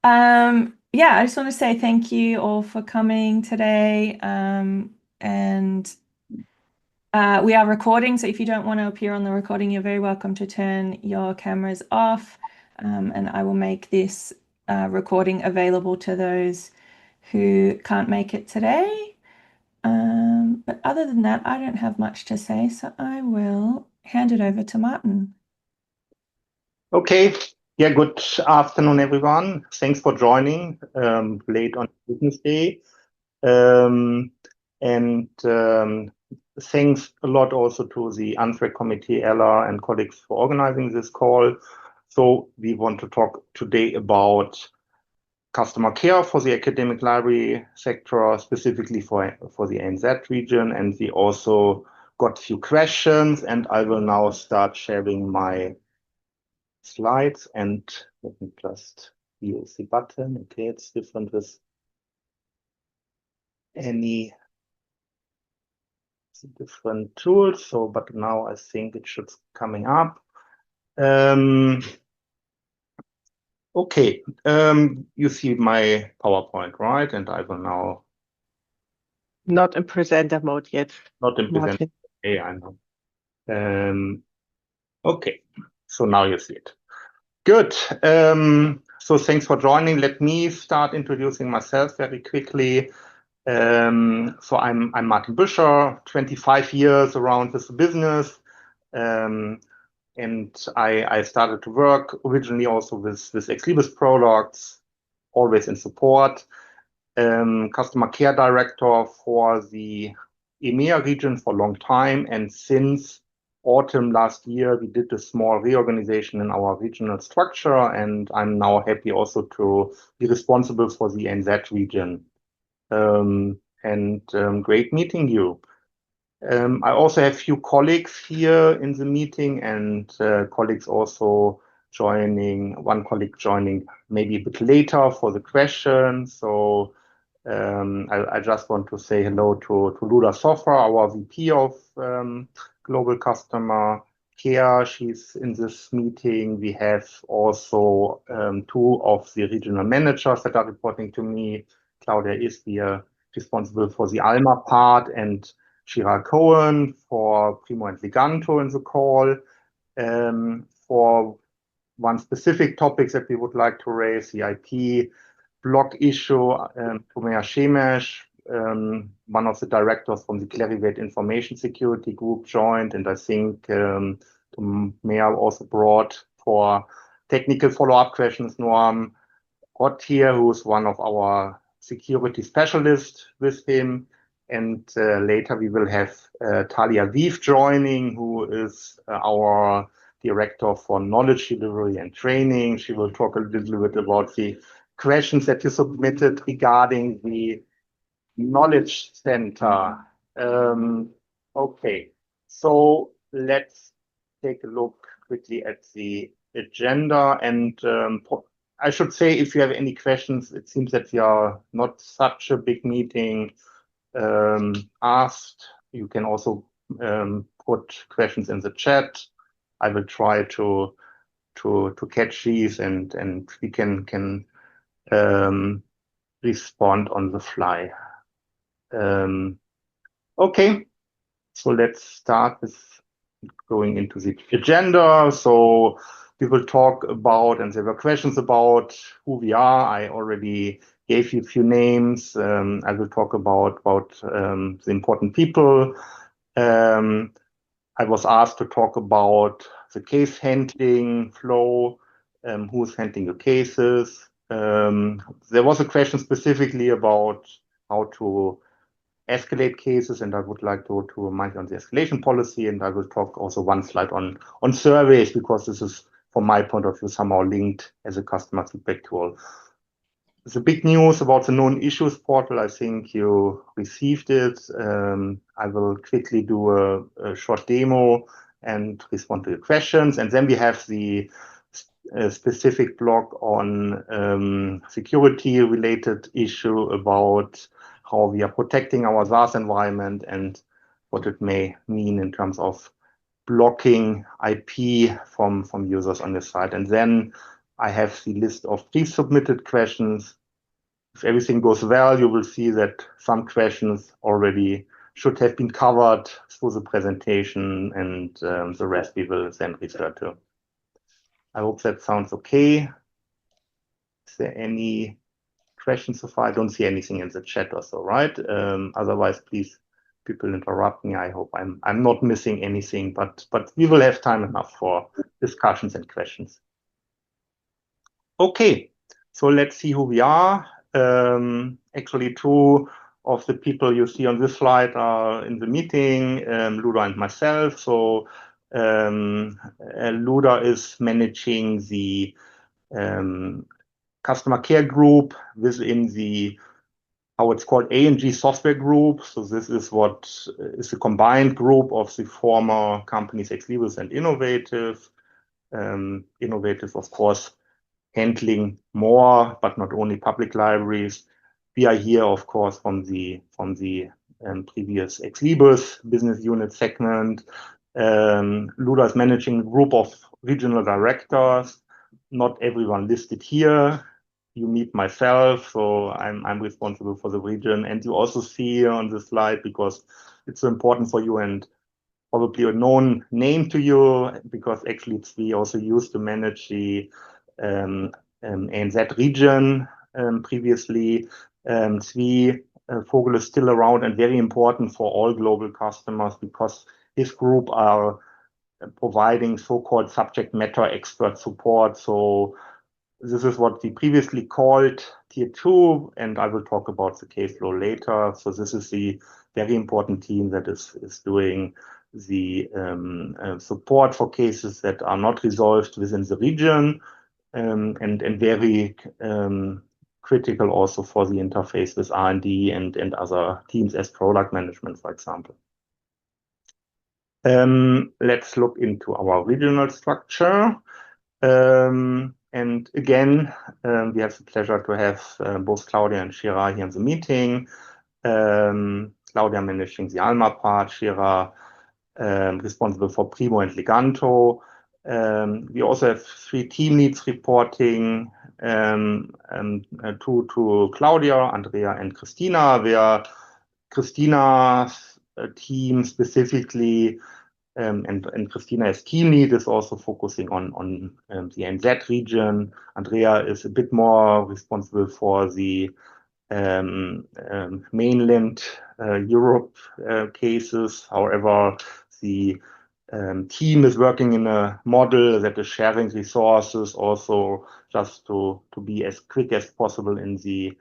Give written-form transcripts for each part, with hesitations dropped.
Yeah, I just want to say thank you all for coming today. And we are recording, so if you don't want to appear on the recording, you're very welcome to turn your cameras off. And I will make this recording available to those who can't make it today. But other than that, I don't have much to say, so I will hand it over to Martin. Okay. Yeah, good afternoon, everyone. Thanks for joining late on business day. And thanks a lot also to the ANZREG committee, Ella and colleagues for organizing this call. So we want to talk today about customer care for the academic library sector, specifically for the ANZ region. And we also got a few questions, and I will now start sharing my slides, and let me just use the button. Okay, it's different with any different tools. So, but now I think it should coming up. Okay, you see my PowerPoint, right? And I will now not in presenter mode yet. Not in presenter. Okay, I know. Okay, so now you see it. Good. So thanks for joining. Let me start introducing myself very quickly. So I'm Martin Büscher, 25 years around this business. And I started to work originally also with Ex Libris products, always in support. Customer care director for the EMEA region for a long time. And since autumn last year, we did a small reorganization in our regional structure, and I'm now happy also to be responsible for the ANZ region. Great meeting you. I also have a few colleagues here in the meeting, and colleagues also joining, one colleague joining maybe a bit later for the question. So I just want to say hello to Luda Sofra, our VP of Global Customer Care. She's in this meeting. We have also two of the regional managers that are reporting to me. Claudia is here, responsible for the Alma part, and Shira Cohen for Primo and Leganto in the call. For one specific topic that we would like to raise, the IP block issue, Tumea Shemesh, one of the directors from the Clarivate Information Security Group joined, and I think Tumea also brought for technical follow-up questions Noam Ott here, who is one of our security specialists with him. And later we will have Talia Viv joining, who is our director for knowledge delivery and training. She will talk a little bit about the questions that you submitted regarding the knowledge center. Okay, so let's take a look quickly at the agenda. And I should say, if you have any questions, it seems that we are not such a big meeting. Asked, you can also put questions in the chat. I will try to catch these, and we can respond on the fly. Okay, so let's start with going into the agenda. So we will talk about, and there were questions about who we are. I already gave you a few names. I will talk about the important people. I was asked to talk about the case handling flow, who's handling the cases. There was a question specifically about how to escalate cases, and I would like to remind you on the escalation policy, and I will talk also one slide on surveys, because this is, from my point of view, somehow linked as a customer feedback tool. The big news about the known issues portal, I think you received it. I will quickly do a short demo and respond to your questions. And then we have the specific blog on security-related issue about how we are protecting our SaaS environment and what it may mean in terms of blocking IP from users on the site. And then I have the list of pre-submitted questions. If everything goes well, you will see that some questions already should have been covered through the presentation, and the rest we will then refer to. I hope that sounds okay. Is there any questions so far? I don't see anything in the chat or so, right? Otherwise, please, people interrupt me. I hope I'm not missing anything, but we will have time enough for discussions and questions. Okay, so let's see who we are. Actually, two of the people you see on this slide are in the meeting, Luda and myself. So Luda is managing the customer care group within the, how it's called, ANZREG software group. So this is what is a combined group of the former companies Ex Libris and Innovative. Innovative, of course, handling more, but not only public libraries. We are here, of course, from the previous Ex Libris business unit segment. Luda is managing a group of regional directors. Not everyone listed here. You meet myself, so I'm responsible for the region. And you also see on the slide, because it's so important for you and probably a known name to you, because actually we also used to manage the ANZ region previously. Zvi Vogel is still around and very important for all global customers, because his group are providing so-called subject matter expert support. So this is what we previously called Tier 2, and I will talk about the case flow later. So this is the very important team that is doing the support for cases that are not resolved within the region, and very critical also for the interface with R&D and other teams as product management, for example. Let's look into our regional structure. And again, we have the pleasure to have both Claudia and Shira here in the meeting. Claudia managing the Alma part, Shira responsible for Primo and Leganto. We also have 3 team leads reporting to Claudia, Andrea, and Christina, where Christina's team specifically, and Christina as team lead, is also focusing on the ANZ region. Andrea is a bit more responsible for the mainland Europe cases. However, the team is working in a model that is sharing resources also, just to be as quick as possible in the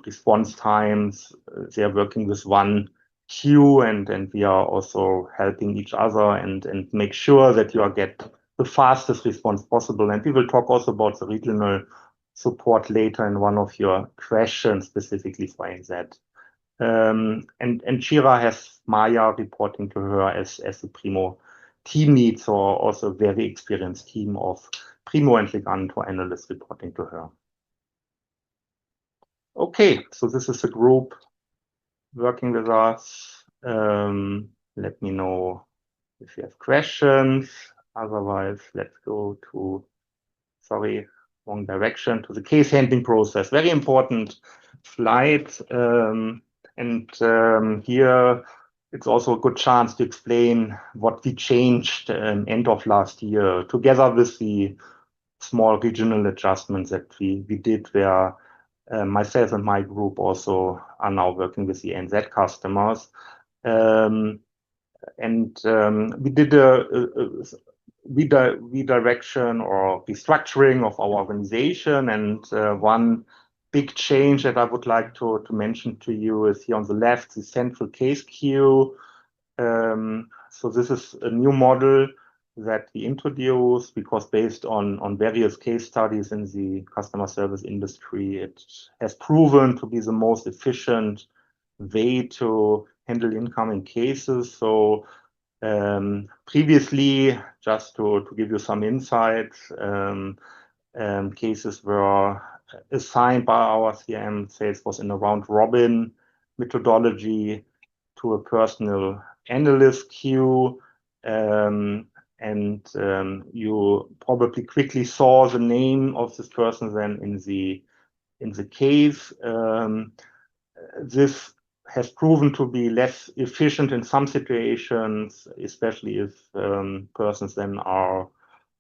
response times. They are working with one queue, and we are also helping each other and make sure that you get the fastest response possible. And we will talk also about the regional support later in one of your questions, specifically for ANZ. And Shira has Maya reporting to her as the Primo team lead, so also a very experienced team of Primo and Leganto analysts reporting to her. Okay, so this is the group working with us. Let me know if you have questions. Otherwise, let's go to, sorry, wrong direction, to the case handling process. Very important slide. Here it's also a good chance to explain what we changed end of last year, together with the small regional adjustments that we did, where myself and my group also are now working with the ANZ customers. We did a redirection or restructuring of our organization, and one big change that I would like to mention to you is here on the left, the central case queue. So this is a new model that we introduced, because based on various case studies in the customer service industry, it has proven to be the most efficient way to handle incoming cases. So previously, just to give you some insights, cases were assigned by our CRM Salesforce in a round robin methodology to a personal analyst queue. and you probably quickly saw the name of this person then in the case. This has proven to be less efficient in some situations, especially if persons then are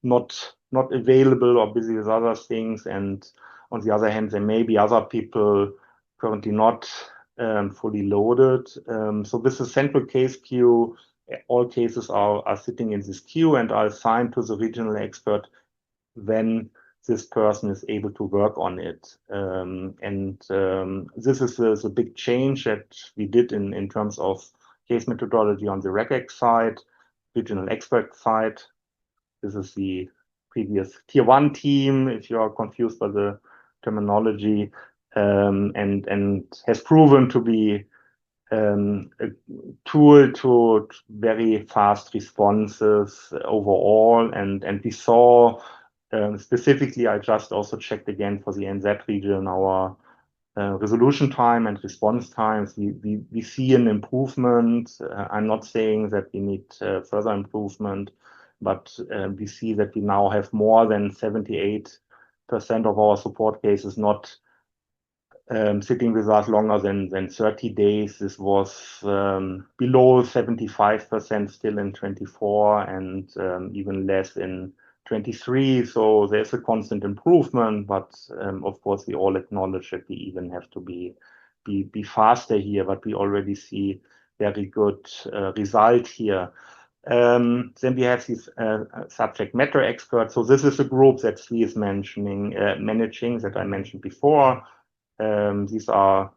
not available or busy with other things. And on the other hand, there may be other people currently not fully loaded. So with the central case queue, all cases are sitting in this queue and are assigned to the regional expert when this person is able to work on it. This is the big change that we did in terms of case methodology on the regex side, regional expert side. This is the previous tier 1 team, if you are confused by the terminology, and has proven to be a tool to very fast responses overall. And we saw specifically, I just also checked again for the ANZREG region, our resolution time and response times. We see an improvement. I'm not saying that we need further improvement, but we see that we now have more than 78% of our support cases not sitting with us longer than 30 days. This was below 75% still in 24 and even less in 23. So there's a constant improvement, but of course we all acknowledge that we even have to be faster here, but we already see very good result here. Then we have these subject matter experts. So this is a group that Sri is managing that I mentioned before. These are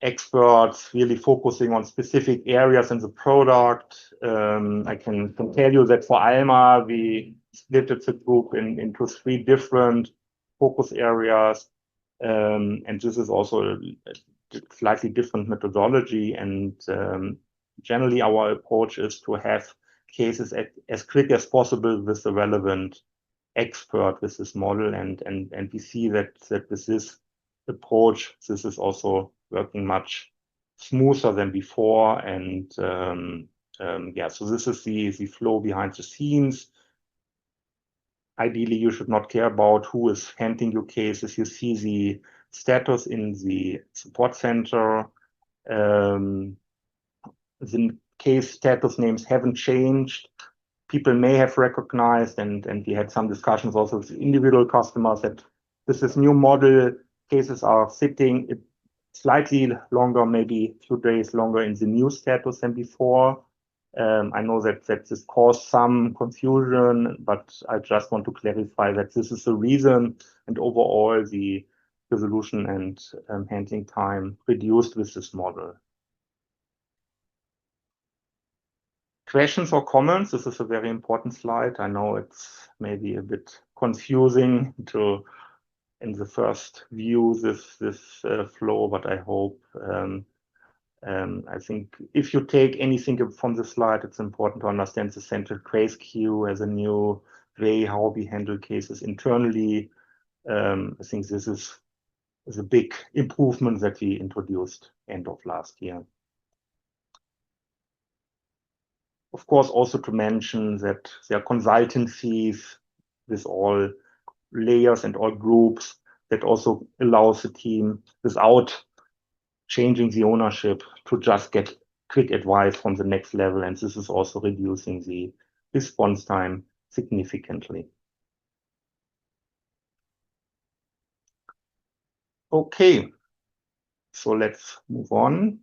experts really focusing on specific areas in the product. I can tell you that for Alma, we split the group into 3 different focus areas. And this is also a slightly different methodology. And generally, our approach is to have cases as quick as possible with the relevant expert with this model. And we see that with this approach, this is also working much smoother than before. And yeah, so this is the flow behind the scenes. Ideally, you should not care about who is handling your cases. You see the status in the support center. The case status names haven't changed. People may have recognized, and we had some discussions also with individual customers, that with this new model, cases are sitting slightly longer, maybe a few days longer in the new status than before. I know that this caused some confusion, but I just want to clarify that this is the reason, and overall the resolution and handling time reduced with this model. Questions or comments? This is a very important slide. I know it's maybe a bit confusing in the first view, this flow, but I hope, I think if you take anything from the slide, it's important to understand the central case queue as a new way how we handle cases internally. I think this is a big improvement that we introduced end of last year. Of course, also to mention that there are consultancies with all layers and all groups that also allows the team, without changing the ownership, to just get quick advice from the next level. And this is also reducing the response time significantly. Okay, so let's move on.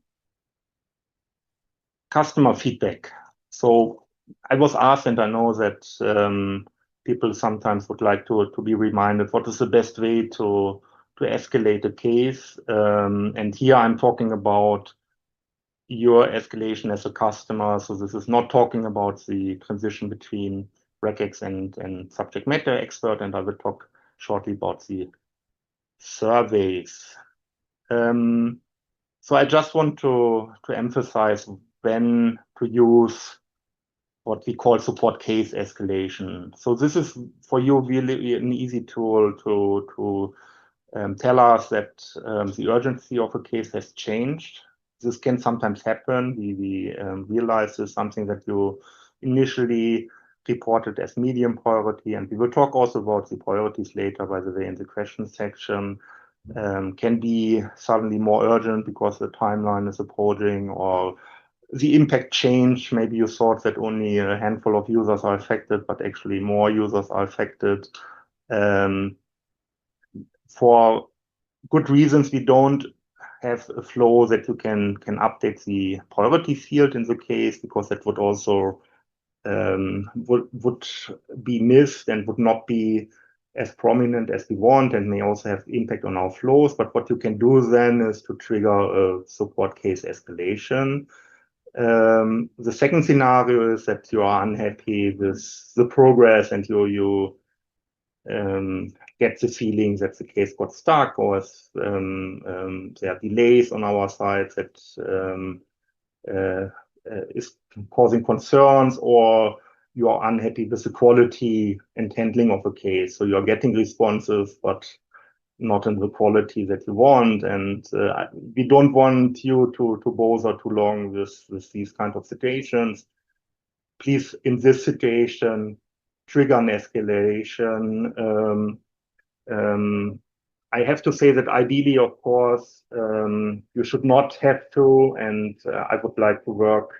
Customer feedback. So I was asked, and I know that people sometimes would like to be reminded what is the best way to escalate a case. And here I'm talking about your escalation as a customer. So this is not talking about the transition between regex and subject matter expert, and I will talk shortly about the surveys. So I just want to emphasize when to use what we call support case escalation. So this is for you really an easy tool to tell us that the urgency of a case has changed. This can sometimes happen. We realize this is something that you initially reported as medium priority, and we will talk also about the priorities later, by the way, in the question section, can be suddenly more urgent because the timeline is approaching, or the impact change. Maybe you thought that only a handful of users are affected, but actually more users are affected. For good reasons, we don't have a flow that you can update the priority field in the case, because that would also would be missed and would not be as prominent as we want, and may also have impact on our flows. But what you can do then is to trigger a support case escalation. The second scenario is that you are unhappy with the progress, and you get the feeling that the case got stuck, or there are delays on our side that is causing concerns, or you are unhappy with the quality and handling of a case. So you're getting responses, but not in the quality that you want. And we don't want you to bother too long with these kind of situations. Please, in this situation, trigger an escalation. I have to say that ideally, of course, you should not have to, and I would like to work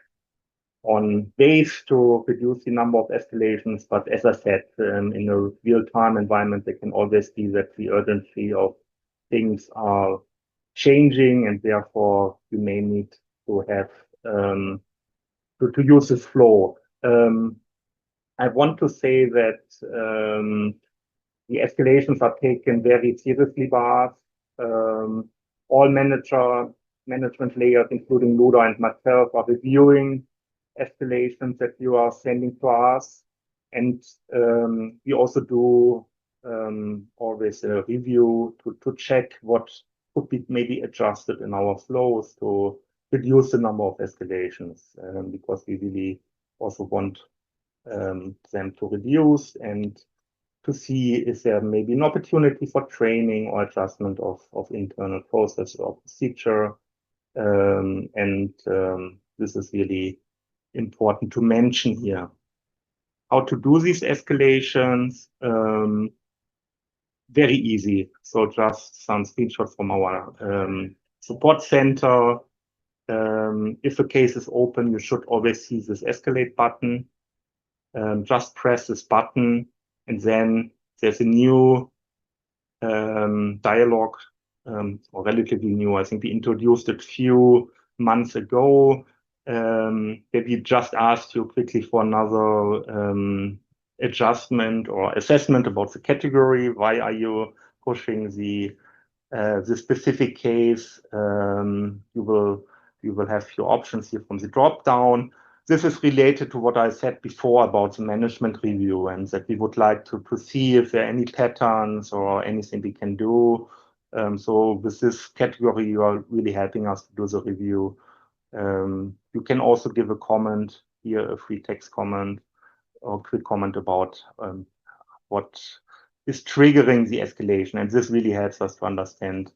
on ways to reduce the number of escalations. But as I said, in a real-time environment, there can always be that the urgency of things are changing, and therefore you may need to have to use this flow. I want to say that the escalations are taken very seriously by us. All management layers, including Luda and myself, are reviewing escalations that you are sending to us. And we also do always a review to check what could be maybe adjusted in our flows to reduce the number of escalations, because we really also want them to reduce, and to see if there may be an opportunity for training or adjustment of internal process or procedure. This is really important to mention here. How to do these escalations? Very easy. So just some screenshots from our support center. If a case is open, you should always see this escalate button. Just press this button, and then there's a new dialogue, or relatively new. I think we introduced it a few months ago. Maybe just asked you quickly for another adjustment or assessment about the category. Why are you pushing the specific case? You will have your options here from the drop down. This is related to what I said before about the management review, and that we would like to see if there are any patterns or anything we can do. So with this category, you are really helping us to do the review. You can also give a comment here, a free text comment or quick comment about what is triggering the escalation. And this really helps us to understand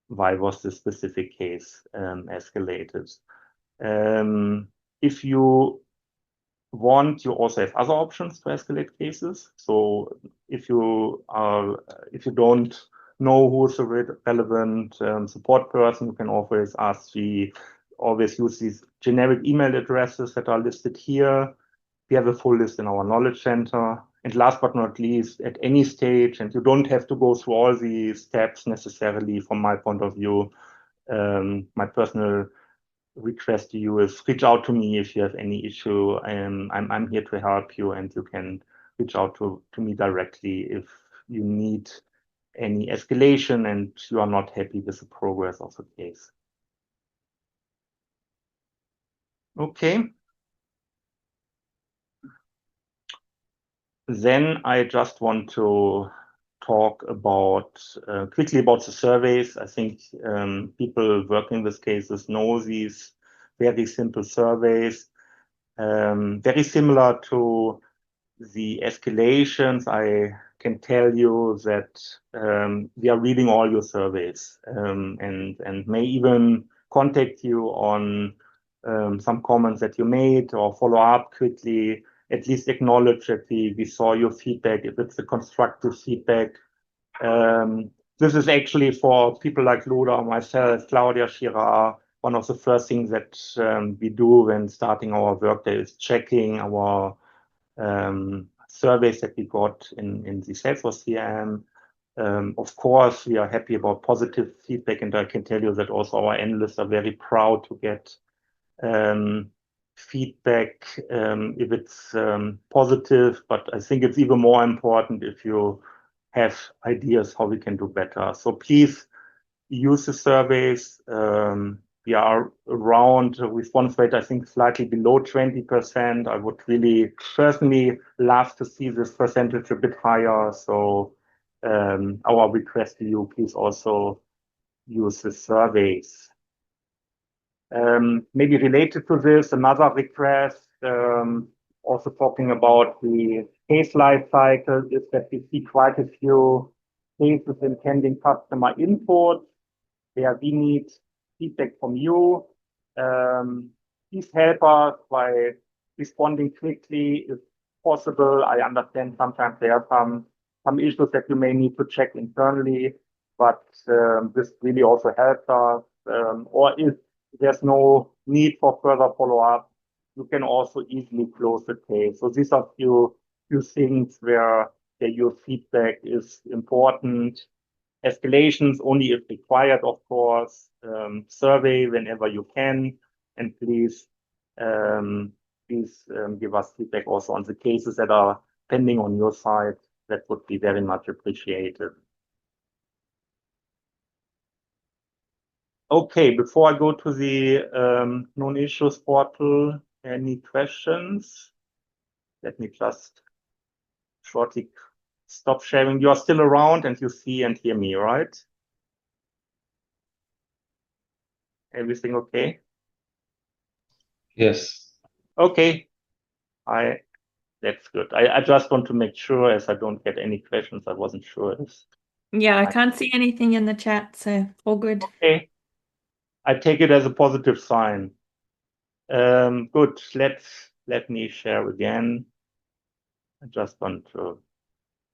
why was this specific case escalated. If you want, you also have other options to escalate cases. So if you don't know who's the relevant support person, you can always ask. We always use these generic email addresses that are listed here. We have a full list in our knowledge center. And last but not least, at any stage, and you don't have to go through all the steps necessarily from my point of view, my personal request to you is reach out to me if you have any issue. I'm here to help you, and you can reach out to me directly if you need any escalation and you are not happy with the progress of the case. Okay. Then I just want to talk about quickly about the surveys. I think people working with cases know these very simple surveys, very similar to the escalations. I can tell you that we are reading all your surveys, and may even contact you on some comments that you made or follow up quickly. at least acknowledge that we saw your feedback, if it's a constructive feedback. This is actually for people like Luda, myself, Claudia Schirra, one of the first things that we do when starting our workday is checking our surveys that we got in the Salesforce CRM. Of course, we are happy about positive feedback, and I can tell you that also our analysts are very proud to get feedback if it's positive, but I think it's even more important if you have ideas how we can do better. So please use the surveys. We are around response rate, I think, slightly below 20%. I would really personally love to see this percentage a bit higher. So our request to you, please also use the surveys. Maybe related to this, another request, also talking about the case life cycle, is that we see quite a few cases in pending customer input where we need feedback from you. Please help us by responding quickly if possible. I understand sometimes there are some issues that you may need to check internally, but this really also helps us. Or if there's no need for further follow-up, you can also easily close the case. So these are few things where your feedback is important. Escalations only if required, of course. Survey whenever you can, and please give us feedback also on the cases that are pending on your side. That would be very much appreciated. Okay, before I go to the known issues portal, any questions? Let me just shortly stop sharing. You are still around and you see and hear me, right? Everything okay? Yes. Okay. That's good. I just want to make sure, as I don't get any questions. I wasn't sure if. Yeah, I can't see anything in the chat, so all good. Okay. I take it as a positive sign. Good. Let me share again. I just want to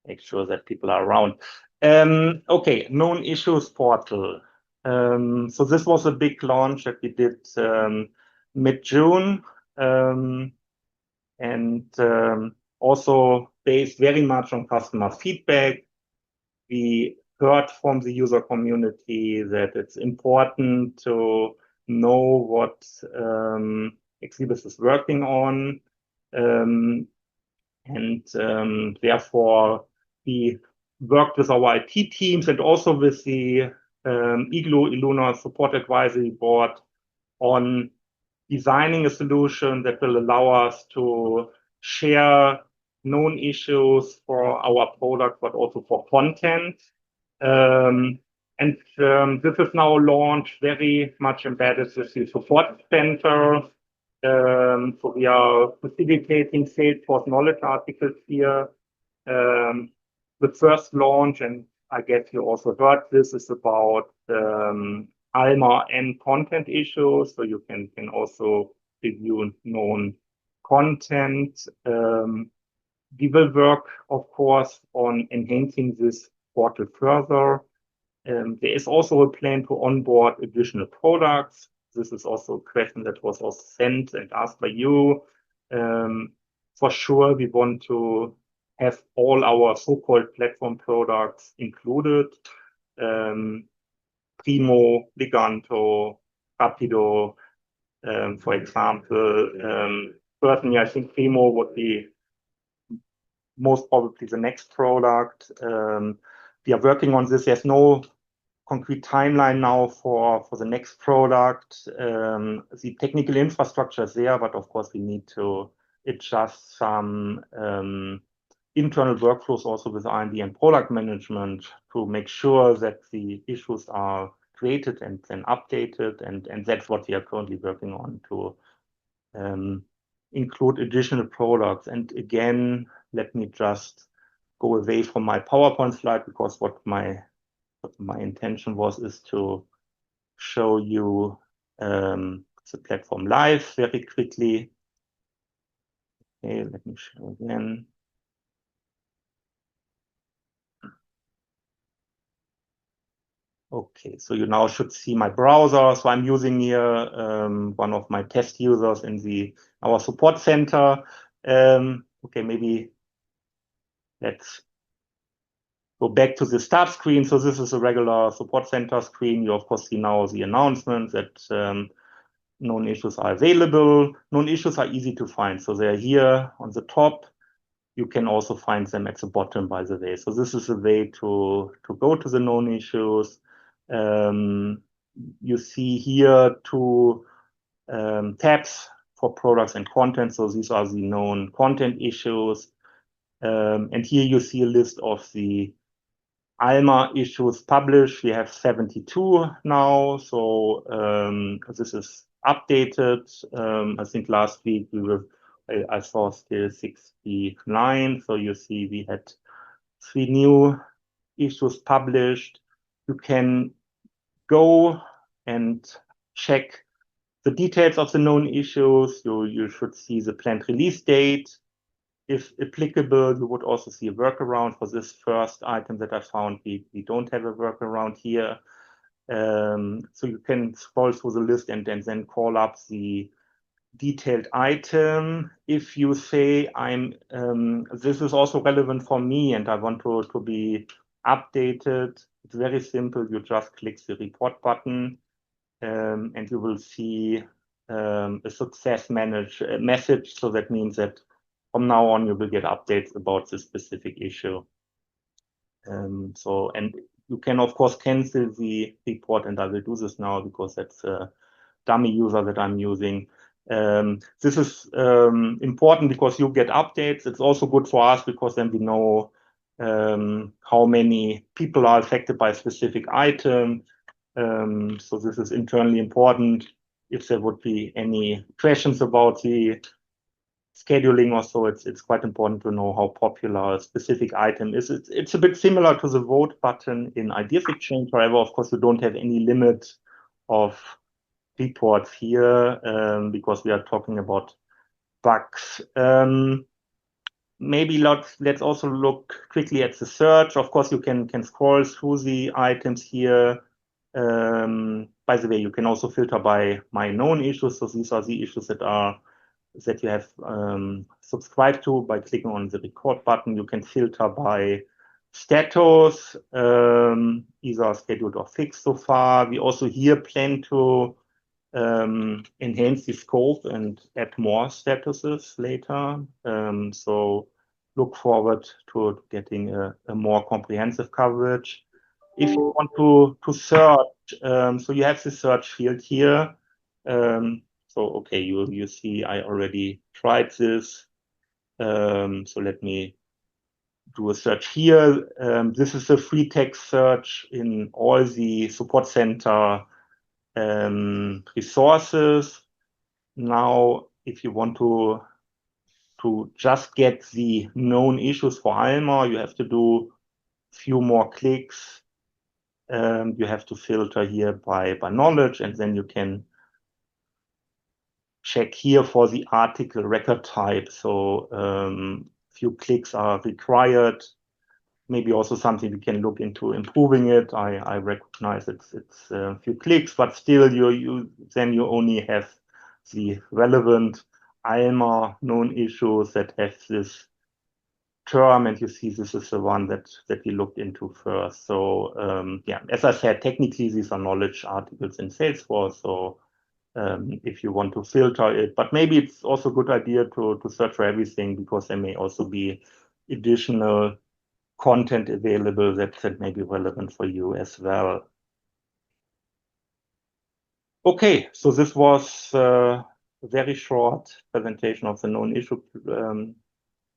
make sure that people are around. Okay, known issues portal. So this was a big launch that we did mid-June, and also based very much on customer feedback. We heard from the user community that it's important to know what Ex Libris is working on, and therefore we worked with our IT teams and also with the Iluna Support Advisory Board on designing a solution that will allow us to share known issues for our product, but also for content. This is now launched very much embedded with the support center. So we are facilitating Salesforce knowledge articles here. The first launch, and I guess you also heard this, is about ALMA and content issues. So you can also review known content. We will work, of course, on enhancing this portal further. There is also a plan to onboard additional products. This is also a question that was also sent and asked by you. For sure, we want to have all our so-called platform products included. Primo, Leganto, Rapido, for example. Personally, I think Primo would be most probably the next product. We are working on this. There's no concrete timeline now for the next product. The technical infrastructure is there, but of course we need to adjust some internal workflows also with R&D and product management to make sure that the issues are created and then updated, and that's what we are currently working on to include additional products. And again, let me just go away from my PowerPoint slide, because what my intention is to show you the platform live very quickly. Okay, let me show again. Okay, so you now should see my browser. So I'm using here one of my test users in our support center. Okay, maybe let's go back to the start screen. So this is a regular support center screen. You of course see now the announcement that known issues are available. Known issues are easy to find. So they're here on the top. You can also find them at the bottom, by the way. So this is a way to go to the known issues. You see here two tabs for products and content. So these are the known content issues. And here you see a list of the ALMA issues published. We have 72 now. So this is updated. I think last week I saw still 69. So you see we had 3 new issues published. You can go and check the details of the known issues. You should see the planned release date. If applicable, you would also see a workaround for this first item that I found. We don't have a workaround here. So you can scroll through the list and then call up the detailed item. If you say this is also relevant for me and I want to be updated, it's very simple. You just click the report button and you will see a success message. So that means that from now on you will get updates about this specific issue. And you can of course cancel the report, and I will do this now because that's a dummy user that I'm using. This is important because you get updates. It's also good for us because then we know how many people are affected by a specific item. So this is internally important. If there would be any questions about the scheduling or so, it's quite important to know how popular a specific item is. It's a bit similar to the vote button in Ideas Exchange. However, of course, you don't have any limit of reports here because we are talking about bugs. Maybe let's also look quickly at the search. Of course, you can scroll through the items here. By the way, you can also filter by my known issues. So these are the issues that you have subscribed to by clicking on the record button. You can filter by status, either scheduled or fixed so far. We also here plan to enhance the scope and add more statuses later. So look forward to getting a more comprehensive coverage. If you want to search, so you have the search field here. So okay, you see I already tried this. So let me do a search here. This is a free text search in all the support center resources. Now, if you want to just get the known issues for ALMA, you have to do a few more clicks. You have to filter here by knowledge, and then you can check here for the article record type. So few clicks are required. Maybe also something we can look into improving it. I recognize it's a few clicks, but still you only have the relevant ALMA known issues that have this term, and you see this is the one that we looked into first. So yeah, as I said, technically these are knowledge articles in Salesforce. So if you want to filter it, but maybe it's also a good idea to search for everything because there may also be additional content available that may be relevant for you as well. Okay, so this was a very short presentation of the known issue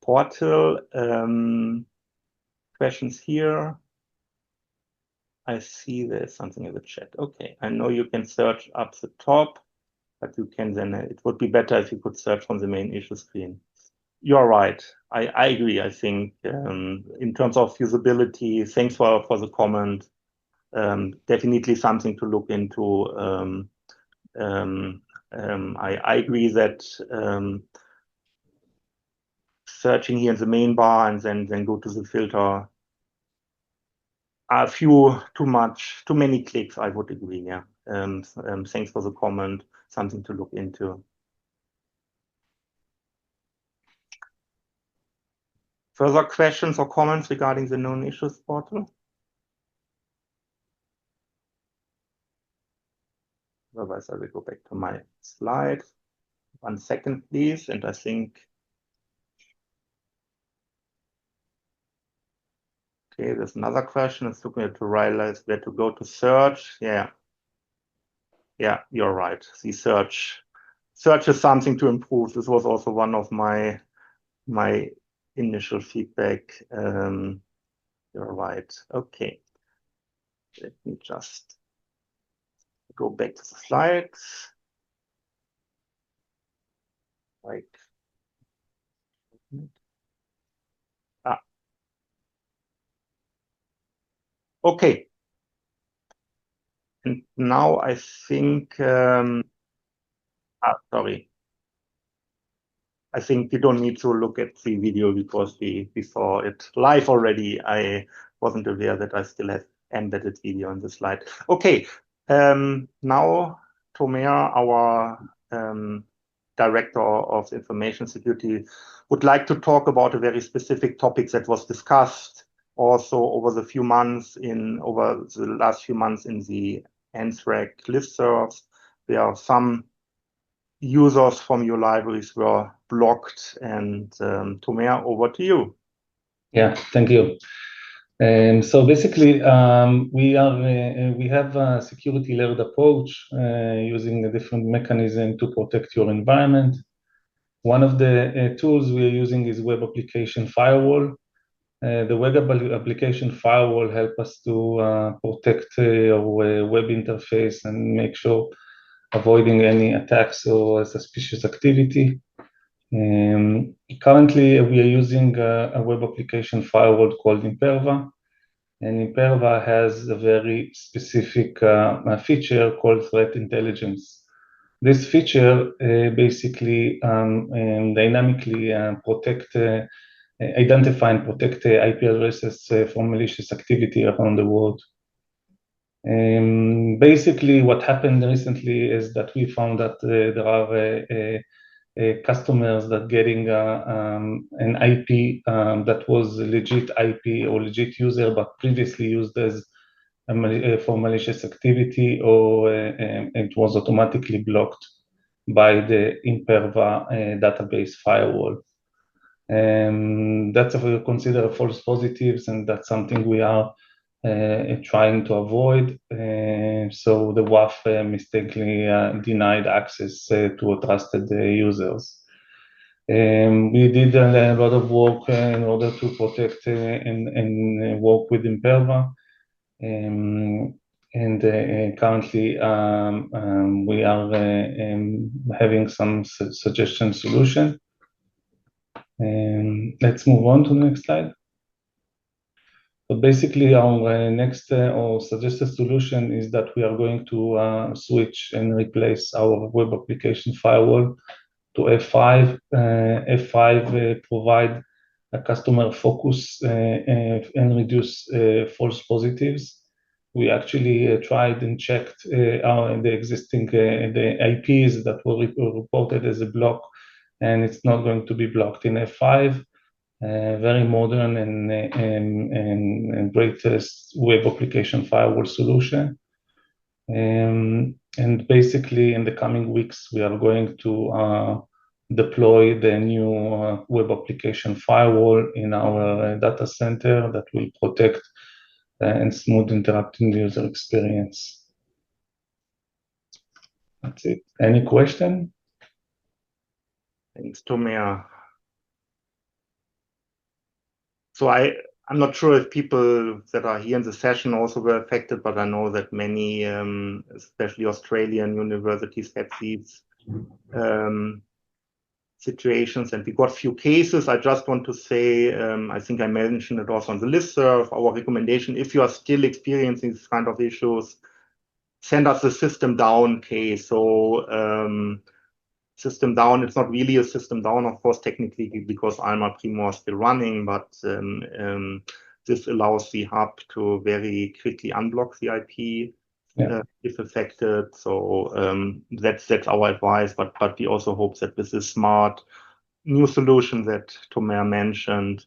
portal. Questions here? I see there's something in the chat. Okay, I know you can search up the top, but you can then, it would be better if you could search from the main issue screen. You're right. I agree. I think in terms of usability, thanks for the comment. Definitely something to look into. I agree that searching here in the main bar and then go to the filter. A few too many clicks, I would agree. Yeah. Thanks for the comment. Something to look into. Further questions or comments regarding the known issues portal? Otherwise, I will go back to my slide. 1 second, please. And I think, okay, there's another question. It's looking to realize where to go to search. Yeah, you're right. The search is something to improve. This was also one of my initial feedback. You're right. Okay. Let me just go back to the slides. Right. Okay. And now I think, sorry. I think you don't need to look at the video because we saw it live already. I wasn't aware that I still have embedded video on the slide. Okay. Now, Tomer, our Director of Information Security, would like to talk about a very specific topic that was discussed also over the last few months in the ANZREG listservs. There are some users from your libraries were blocked, and Tomer, over to you. Yeah, thank you. So basically, we have a security-layered approach using a different mechanism to protect your environment. One of the tools we are using is web application firewall. The web application firewall helps us to protect our web interface and make sure avoiding any attacks or suspicious activity. Currently, we are using a web application firewall called Imperva, and Imperva has a very specific feature called threat intelligence. This feature basically dynamically identify and protect IP addresses from malicious activity around the world. Basically, what happened recently is that we found that there are customers that getting an IP that was a legit IP or legit user, but previously used as for malicious activity, or it was automatically blocked by the Imperva database firewall. That's considered false positives, and that's something we are trying to avoid. So the WAF mistakenly denied access to trusted users. We did a lot of work in order to protect and work with Imperva. Currently, we are having some suggestion solution. Let's move on to the next slide. But basically, our next or suggested solution is that we are going to switch and replace our web application firewall to F5. F5 provide a customer focus and reduce false positives. We actually tried and checked the existing the IPs that were reported as a block, and it's not going to be blocked in F5. Very modern and greatest web application firewall solution. And basically, in the coming weeks, we are going to deploy the new web application firewall in our data center that will protect and smooth interacting user experience. That's it. Any question? Thanks, Tomer. So I'm not sure if people that are here in the session also were affected, but I know that many, especially Australian universities, have these situations, and we got a few cases. I just want to say, I think I mentioned it also on the listserv, our recommendation, if you are still experiencing this kind of issues, send us a system down case. So system down. It's not really a system down, of course, technically, because Alma Primo is still running, but this allows the hub to very quickly unblock the IP if affected. So that's our advice. But we also hope that with this smart new solution that Tomer mentioned,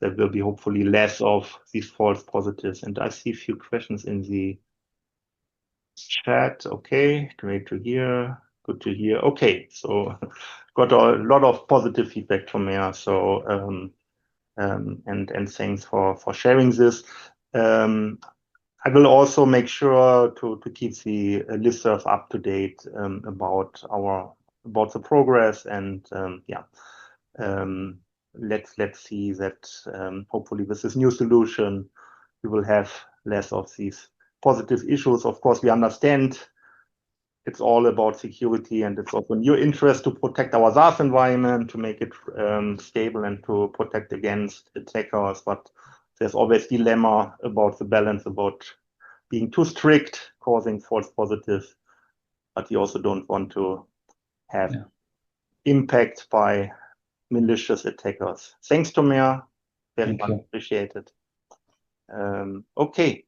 there will be hopefully less of these false positives. And I see a few questions in the chat. Okay, great to hear. Good to hear. Okay, so got a lot of positive feedback from here. So and thanks for sharing this. I will also make sure to keep the listserv up to date about the progress, and let's see that hopefully with this new solution we will have less of these positive issues. Of course, we understand it's all about security, and it's also in your interest to protect our SaaS environment, to make it stable and to protect against attackers. But there's always dilemma about the balance, about being too strict, causing false positives. But we also don't want to have impact by malicious attackers. Thanks, Tomer. Very much appreciated. Okay.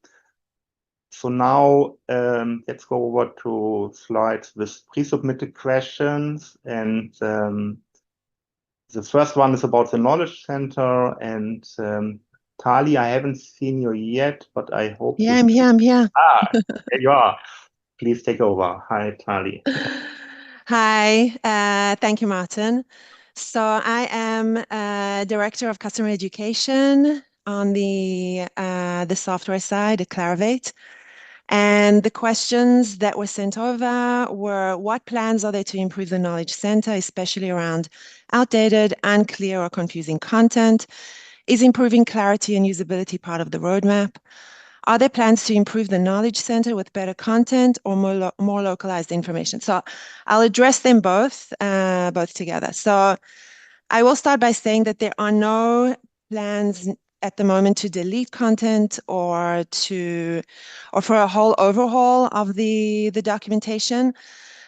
So now let's go over to slides with pre-submitted questions. And the first one is about the Knowledge Center. And Tali, I haven't seen you yet, but I hope. Yeah, I'm here. There you are. Please take over. Hi, Tali. Hi, thank you, Martin. So I am Director of Customer Education on the software side at Clarivate. And the questions that were sent over were, what plans are there to improve the Knowledge Center, especially around outdated, unclear, or confusing content? Is improving clarity and usability part of the roadmap? Are there plans to improve the Knowledge Center with better content or more localized information? So I'll address them both together. So I will start by saying that there are no plans at the moment to delete content or for a whole overhaul of the documentation.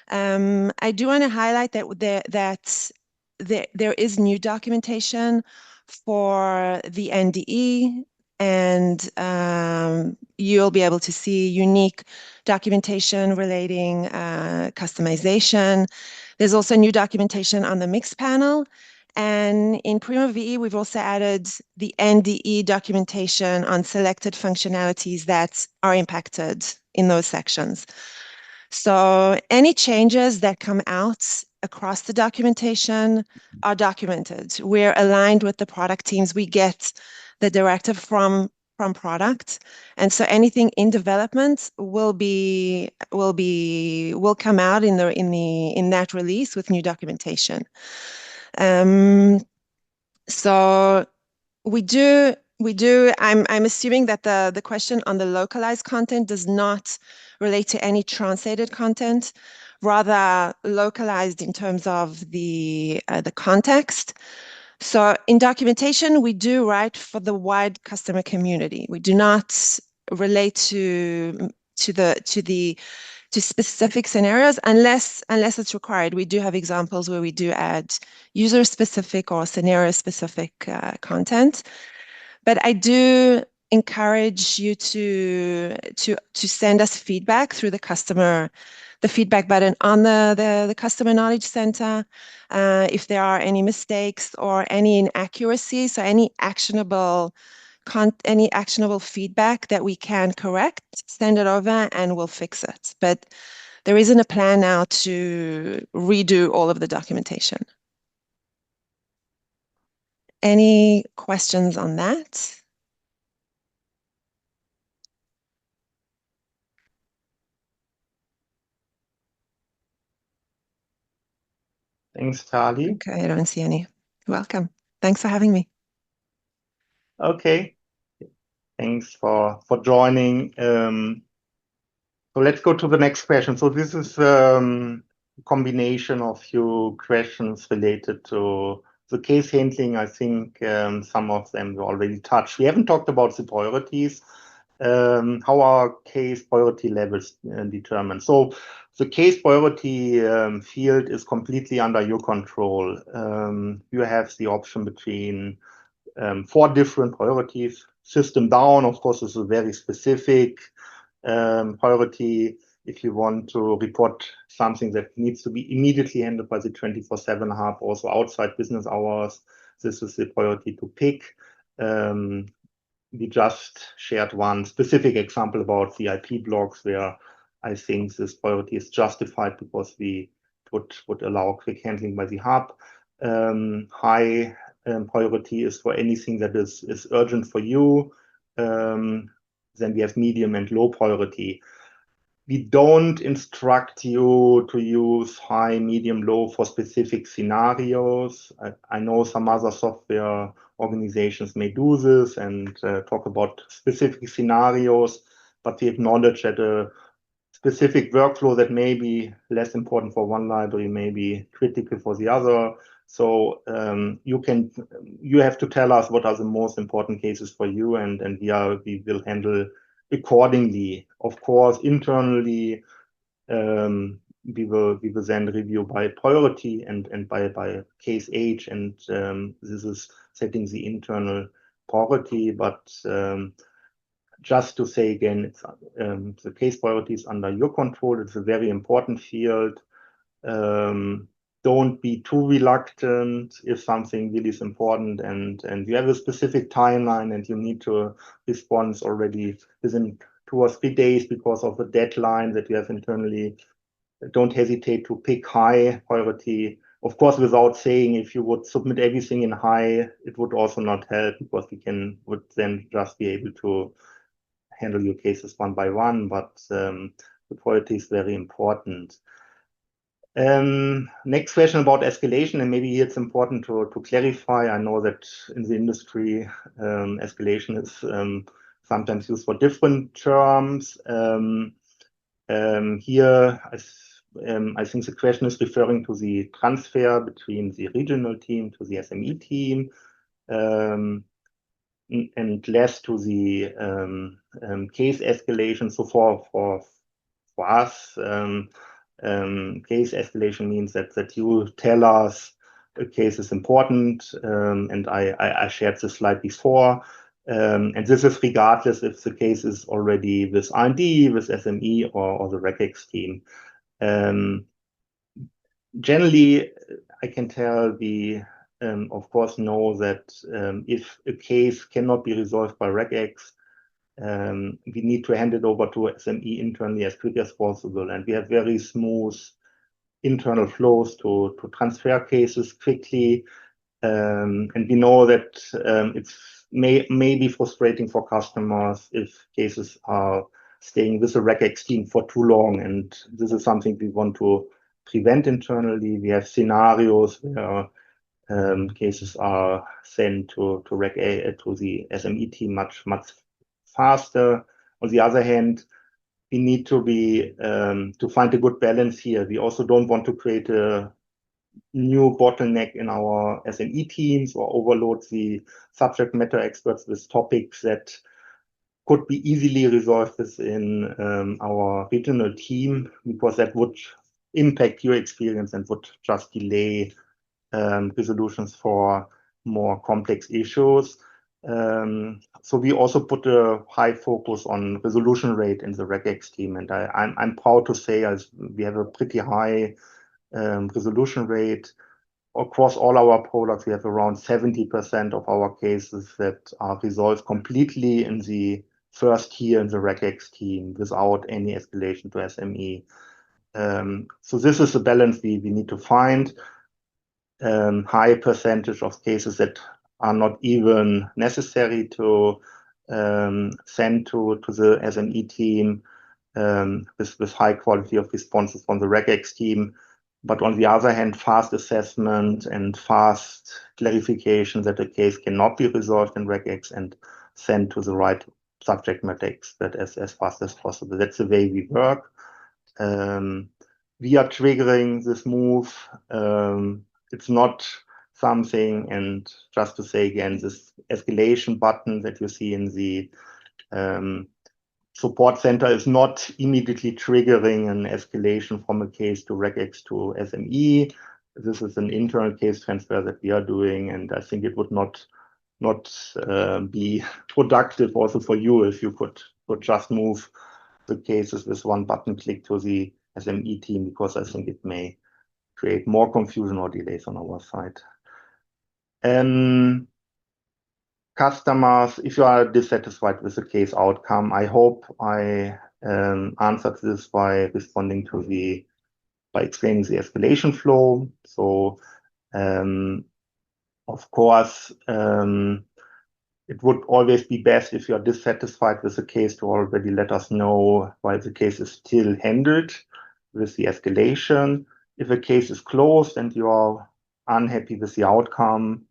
I do want to highlight that there is new documentation for the NDE, and you'll be able to see unique documentation relating customization. There's also new documentation on the mixed panel. And in Primo VE, we've also added the NDE documentation on selected functionalities that are impacted in those sections. So any changes that come out across the documentation are documented. We're aligned with the product teams. We get the directive from product, and so anything in development will come out in that release with new documentation. So we do. I'm assuming that the question on the localized content does not relate to any translated content, rather localized in terms of the context. So in documentation, we do write for the wide customer community. We do not relate to specific scenarios unless it's required. We do have examples where we do add user-specific or scenario-specific content. But I do encourage you to send us feedback through the feedback button on the Customer Knowledge Center. If there are any mistakes or any inaccuracies, so any actionable feedback that we can correct, send it over and we'll fix it. But there isn't a plan now to redo all of the documentation. Any questions on that? Thanks, Tali. Okay, I don't see any. Welcome. Thanks for having me. Okay. Thanks for joining. So let's go to the next question. So this is a combination of few questions related to the case handling. I think some of them we already touched. We haven't talked about the priorities. how are case priority levels determined? So the case priority field is completely under your control. You have the option between 4 different priorities. System down, of course, is a very specific priority. If you want to report something that needs to be immediately handled by the 24/7 hub, also outside business hours, this is the priority to pick. We just shared one specific example about the IP blocks where I think this priority is justified because we would allow quick handling by the hub. High priority is for anything that is urgent for you. Then we have medium and low priority. We don't instruct you to use high, medium, low for specific scenarios. I know some other software organizations may do this and talk about specific scenarios, but we acknowledge that a specific workflow that may be less important for one library may be critical for the other. So you have to tell us what are the most important cases for you, and we will handle accordingly. Of course, internally, we will then review by priority and by case age, and this is setting the internal priority. But just to say again, it's, the case priority is under your control. It's a very important field. Don't be too reluctant if something really is important and you have a specific timeline and you need to respond already within 2 or 3 days because of a deadline that you have internally. Don't hesitate to pick high priority. Of course, without saying if you would submit everything in high, it would also not help because would then just be able to handle your cases one by one, but the priority is very important. Next question about escalation, and maybe it's important to clarify. I know that in the industry, escalation is sometimes used for different terms. Here, I think the question is referring to the transfer between the regional team to the SME team, and less to the case escalation. So for us, case escalation means that you tell us a case is important, and I shared this slide before, and this is regardless if the case is already with R&D, with SME, or the regex team. Generally, I can tell we, of course, know that if a case cannot be resolved by regex, we need to hand it over to SME internally as quick as possible. And we have very smooth internal flows to transfer cases quickly. And we know that it may be frustrating for customers if cases are staying with the regex team for too long. And this is something we want to prevent internally. We have scenarios where cases are sent to the SME team much faster. On the other hand, we need to find a good balance here. We also don't want to create a new bottleneck in our SME teams or overload the subject matter experts with topics that could be easily resolved within our regional team, because that would impact your experience and would just delay resolutions for more complex issues. So we also put a high focus on resolution rate in the regex team, and I'm proud to say we have a pretty high resolution rate across all our products. We have around 70% of our cases that are resolved completely in the first year in the regex team without any escalation to SME. So this is the balance we need to find. High percentage of cases that are not even necessary to send to the SME team with high quality of responses from the regex team. But on the other hand, fast assessment and fast clarification that a case cannot be resolved in regex and sent to the right subject matter expert as fast as possible. That's the way we work. We are triggering this move. It's not something, and just to say again, this escalation button that you see in the support center is not immediately triggering an escalation from a case to regex to SME. This is an internal case transfer that we are doing, and I think it would not be productive also for you if you could just move the cases with one button click to the SME team, because I think it may create more confusion or delays on our side. Customers, if you are dissatisfied with the case outcome, I hope I answered this by responding to by explaining the escalation flow. So, of course, it would always be best if you are dissatisfied with the case to already let us know why the case is still handled with the escalation. If a case is closed and you are unhappy with the outcome,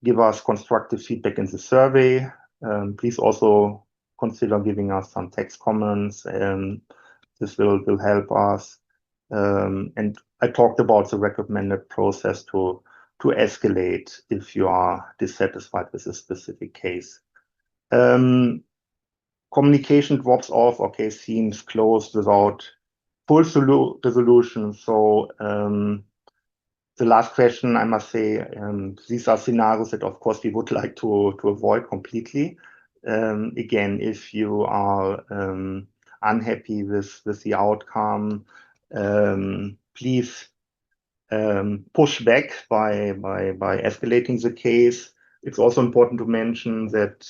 give us constructive feedback in the survey. Please also consider giving us some text comments, and this will help us. And I talked about the recommended process to escalate if you are dissatisfied with a specific case. Communication drops off or case seems closed without full resolution. So the last question, I must say, these are scenarios that, of course, we would like to avoid completely. Again, if you are unhappy with the outcome, please push back by escalating the case. It's also important to mention that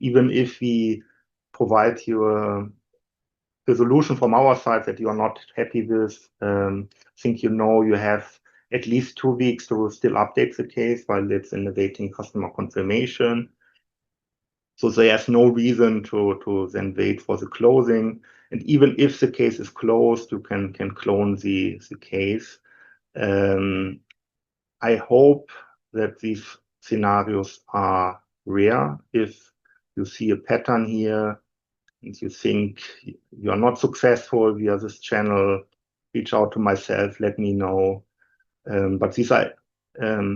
even if we provide you a resolution from our side that you are not happy with, think you have at least 2 weeks to still update the case while it's in awaiting customer confirmation. So there's no reason to then wait for the closing. And even if the case is closed, you can clone the case. I hope that these scenarios are rare. If you see a pattern here and you think you are not successful via this channel, reach out to myself, let me know. But these are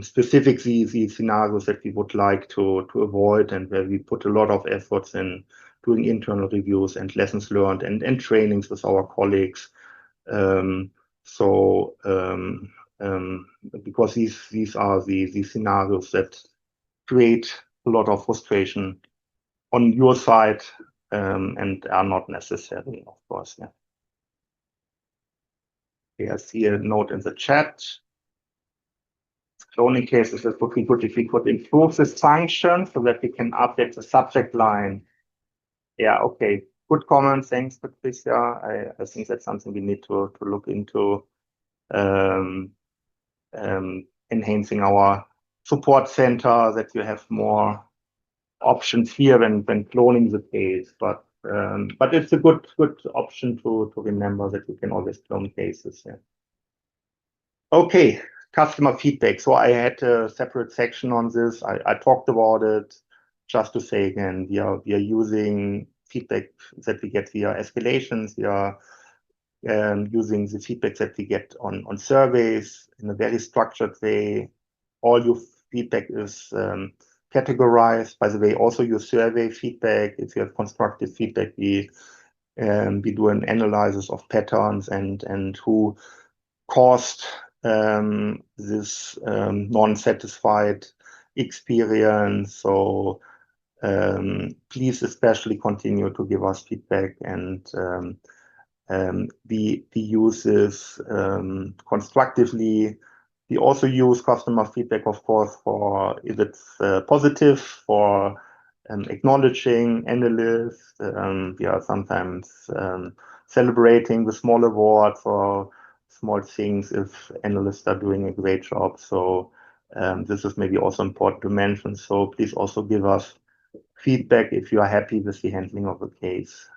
specifically the scenarios that we would like to avoid, and where we put a lot of efforts in doing internal reviews and lessons learned and trainings with our colleagues. Because these are the scenarios that create a lot of frustration on your side, and are not necessary, of course. Yeah. Okay, I see a note in the chat. Cloning cases, it would be good if we could improve this function so that we can update the subject line. Yeah, okay. Good comment. Thanks, Patricia. I think that's something we need to look into. Enhancing our support center, that you have more options here when cloning the case. But it's a good option to remember that you can always clone cases. Yeah. Okay, customer feedback. So I had a separate section on this. I talked about it. Just to say again, we are using feedback that we get via escalations. We are using the feedback that we get on surveys in a very structured way. All your feedback is categorized. By the way, also your survey feedback. If you have constructive feedback, we do an analysis of patterns and who caused this non-satisfied experience. So please especially continue to give us feedback, and we use this constructively. We also use customer feedback, of course, for if it's positive, for acknowledging analysts. We are sometimes celebrating the small awards or small things if analysts are doing a great job. So this is maybe also important to mention. So please also give us feedback if you are happy with the handling of a case.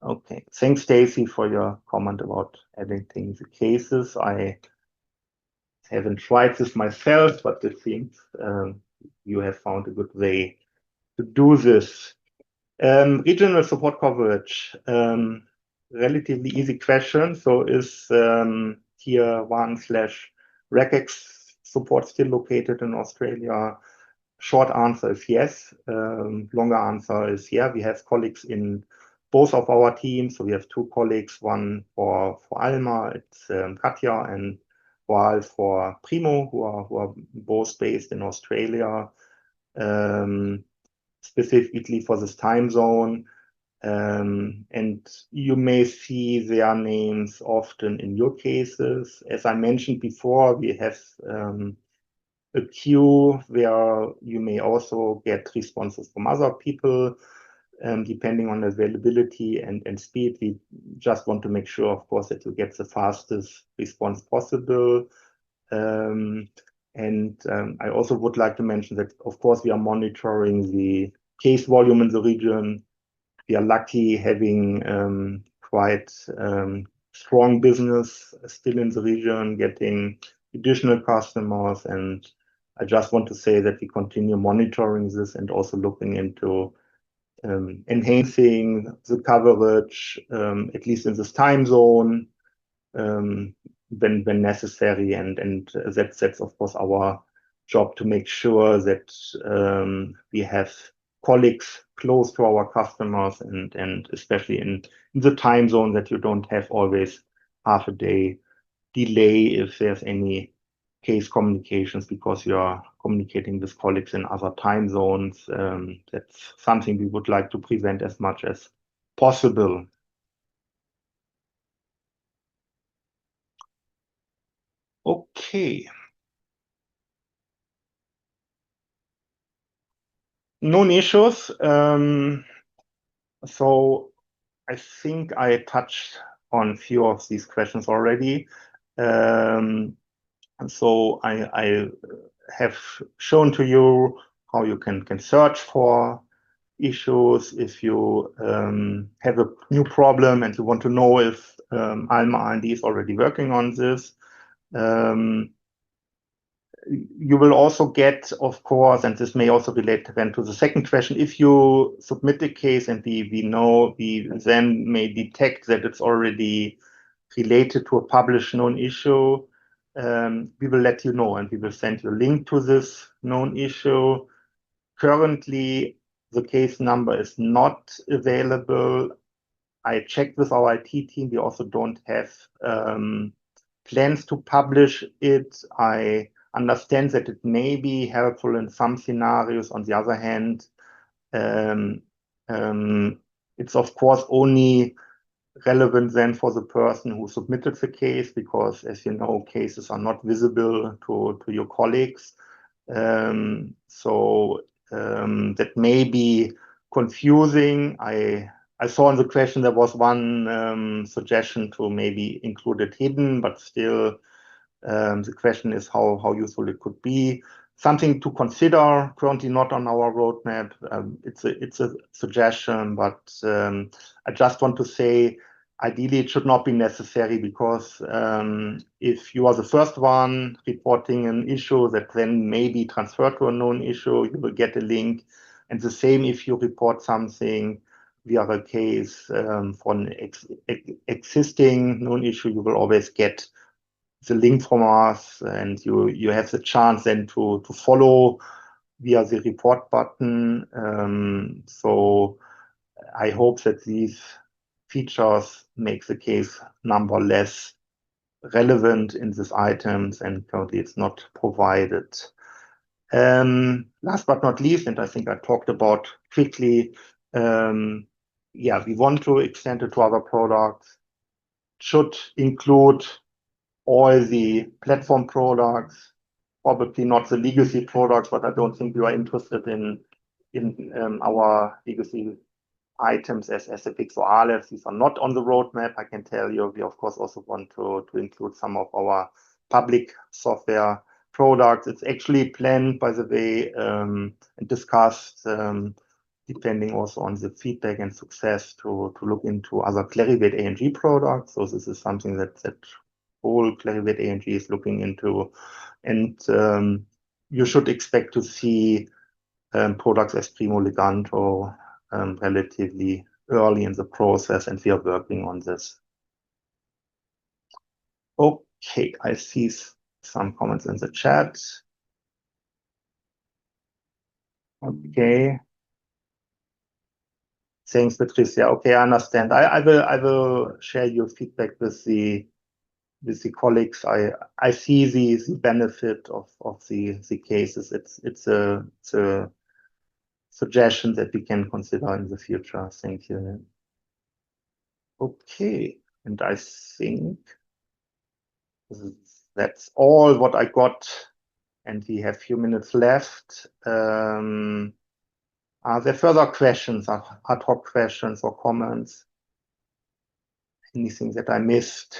Okay, thanks, Stacy, for your comment about editing the cases. I haven't tried this myself, but it seems you have found a good way to do this. Regional support coverage, relatively easy question. So is Tier 1/regex support still located in Australia? Short answer is yes. Longer answer is yeah. We have colleagues in both of our teams. So we have two colleagues, one for Alma, it's Katja, and Waal for Primo, who are both based in Australia, specifically for this time zone. And you may see their names often in your cases. As I mentioned before, we have a queue where you may also get responses from other people, depending on availability and speed. We just want to make sure, of course, that you get the fastest response possible. I also would like to mention that, of course, we are monitoring the case volume in the region. We are lucky having quite strong business still in the region, getting additional customers. And I just want to say that we continue monitoring this and also looking into enhancing the coverage, at least in this time zone, when necessary. And that's of course our job to make sure that we have colleagues close to our customers and especially in the time zone that you don't have always half a day delay if there's any case communications because you are communicating with colleagues in other time zones. That's something we would like to prevent as much as possible. Okay. Known issues. So I think I touched on a few of these questions already. And so I have shown to you how you can search for issues if you have a new problem and you want to know if Alma R&D is already working on this. You will also get, of course, and this may also relate then to the second question, if you submit a case and we then may detect that it's already related to a published known issue, we will let you know and we will send you a link to this known issue. Currently, the case number is not available. I checked with our IT team. We also don't have plans to publish it. I understand that it may be helpful in some scenarios. On the other hand, it's of course only relevant then for the person who submitted the case, because as you know, cases are not visible to your colleagues. That may be confusing. I saw in the question there was one suggestion to maybe include it hidden, but still the question is how useful it could be. Something to consider, currently not on our roadmap. It's a suggestion, but I just want to say ideally it should not be necessary, because if you are the first one reporting an issue that then may be transferred to a known issue, you will get a link. And the same if you report something via a case for an existing known issue, you will always get the link from us, and you have the chance then to follow via the report button. So I hope that these features make the case number less relevant in these items, and currently it's not provided. Last but not least, and I think I talked about quickly, we want to extend it to other products. Should include all the platform products, probably not the legacy products, but I don't think you are interested in our legacy items as SFX or Aleph. These are not on the roadmap, I can tell you. We of course also want to include some of our public software products. It's actually planned, by the way, and discussed, depending also on the feedback and success, to look into other Clarivate ANG products. So this is something that whole Clarivate ANG is looking into, and you should expect to see products as Primo Leganto relatively early in the process, and we are working on this. Okay, I see some comments in the chat. Okay. Thanks, Patricia. Okay, I understand. I will share your feedback with the colleagues. I see the benefit of the cases. It's a suggestion that we can consider in the future. Thank you. Okay, and I think that's all what I got, and we have a few minutes left. Are there further questions, ad hoc questions or comments? Anything that I missed?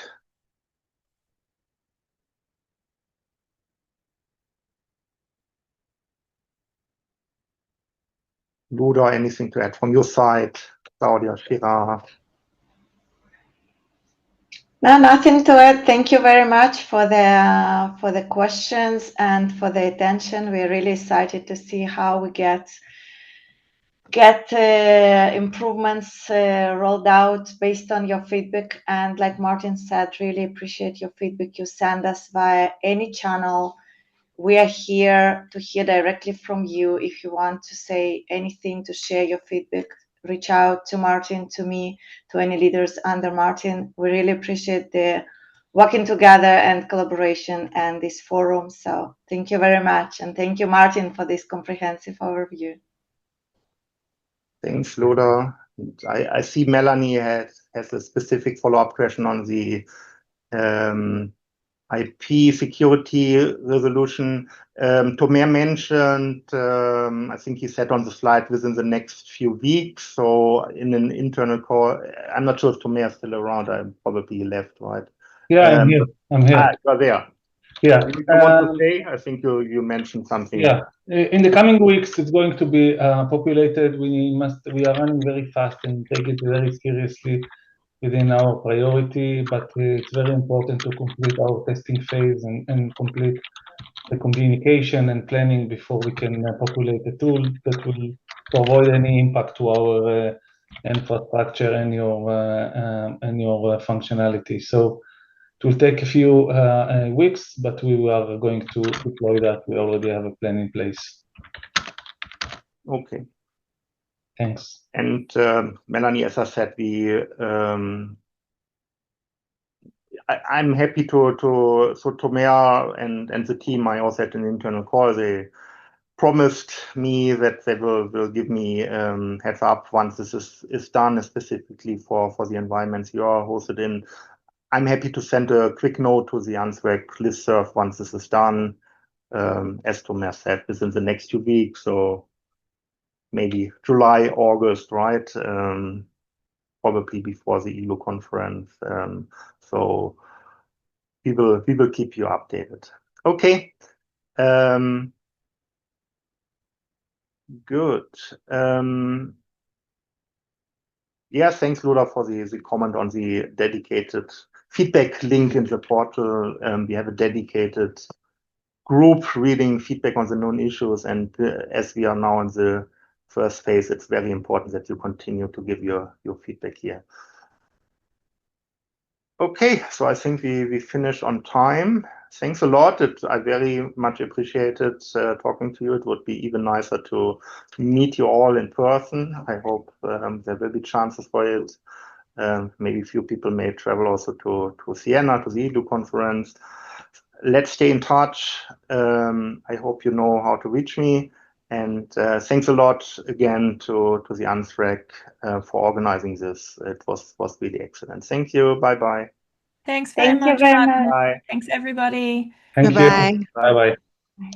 Luda, anything to add from your side? Claudia, Shira? No, nothing to add. Thank you very much for the questions and for the attention. We're really excited to see how we get improvements rolled out based on your feedback. And like Martin said, really appreciate your feedback you send us via any channel. We are here to hear directly from you. If you want to say anything, to share your feedback, reach out to Martin, to me, to any leaders under Martin. We really appreciate the working together and collaboration and this forum. So thank you very much. And thank you, Martin, for this comprehensive overview. Thanks, Luda. I see Melanie has a specific follow-up question on the IP security resolution. Tomer mentioned, I think he said on the slide, within the next few weeks. So in an internal call, I'm not sure if Tomer is still around. I probably left, right? Yeah, I'm here. You are there. Yeah. You want to say? I think you mentioned something. Yeah. In the coming weeks, it's going to be populated. We are running very fast and take it very seriously within our priority, but it's very important to complete our testing phase and complete the communication and planning before we can populate a tool that will avoid any impact to our infrastructure and your functionality. So it will take a few weeks, but we are going to deploy that. We already have a plan in place. Okay. Thanks. And Melanie, as I said, I'm happy so Tomer and the team, I also had an internal call. They promised me that they will give me heads up once this is done, specifically for the environments you are hosted in. I'm happy to send a quick note to the ANZREG listserv once this is done, as Tomer said, within the next 2 weeks. So maybe July, August, right? Probably before the ELO conference. So we will keep you updated. Okay. Good. Yeah, thanks, Luda, for the comment on the dedicated feedback link in the portal. We have a dedicated group reading feedback on the known issues, and as we are now in the first phase, it's very important that you continue to give your feedback here. Okay, so I think we finished on time. Thanks a lot. I very much appreciated talking to you. It would be even nicer to meet you all in person. I hope there will be chances for it. Maybe a few people may travel also to Siena, to the EDU conference. Let's stay in touch. I hope you know how to reach me. And thanks a lot again to the ANZREG for organizing this. It was really excellent. Thank you. Bye-bye. Thanks very much, very Martin. much. Bye. Thanks, everybody. Thank you. Bye-bye. Bye-bye. Bye.